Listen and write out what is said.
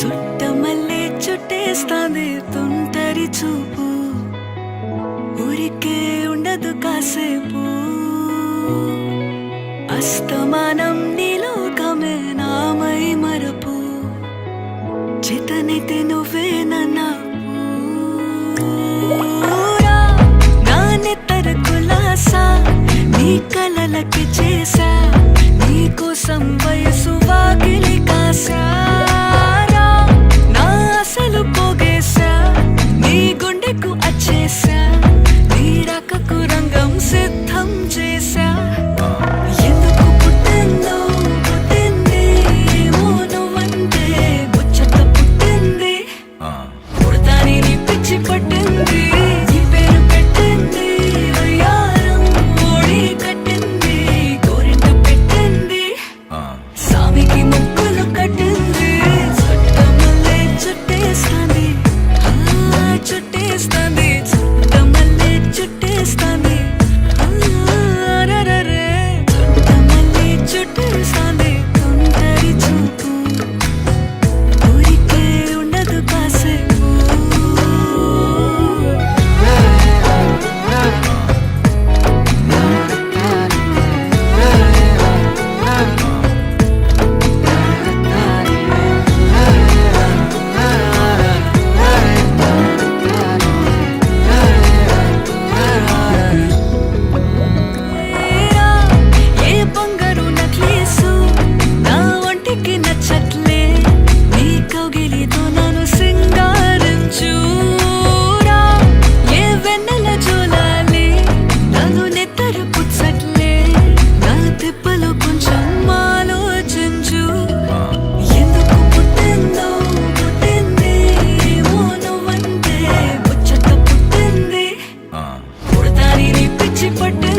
చుట్టమల్లే చుట్టేస్తాంది తుంటరి చూపు, ఊరికే ఉండదు కాసేపు. అస్తమానం నీలోకమే నామై మరపు, చేతనైతే నువ్వే నన్నా నా నెత్తర కులాసా నీ కలలకి చేసా, నీ కోసం వయసు వాకిలి కాసా. నా అసలు పోగేసా నీ గుండెకు అచ్చేసా, నీ రకకు రంగం సిద్ధం చేసా. ఎందుకు పుట్టిందో పుట్టింది ఏమో నువ్వంటే ముచ్చట పుట్టింది, పుడతాని నీ పిచ్చి పట్టింది. ఈ పేరు పెట్టింది వయ్యారం ఓడి కట్టింది, కోరింట పెట్టింది సామికి ముక్కులు కట్టింది. చుట్టమల్లే చుట్టేస్తాంది చుట్టేస్తాంది, చుట్టమల్లే చుట్టేస్తాంది. అరెరెరె చుట్టమల్లే చుట్టేస్తాంది తుంటరి చూపు, ఊరికే ఉండదు కాసేపు. ఏ బంగారు నక్లీసు నా ఒంటికి నచ్చట్లే, నీ కౌగిలితో నన్ను సింగారించురా. ఏ వెన్నెల జోలాలి నన్ను నెత్తర పుచ్చట్లే, నా తిప్పలు కొంచెం ఆలోచించు. ఎందుకు పుట్టిందో పుట్టింది ఏమో నువ్వంటే ముచ్చట పుట్టింది, పుడతాని నీ పిచ్చి పట్టింది.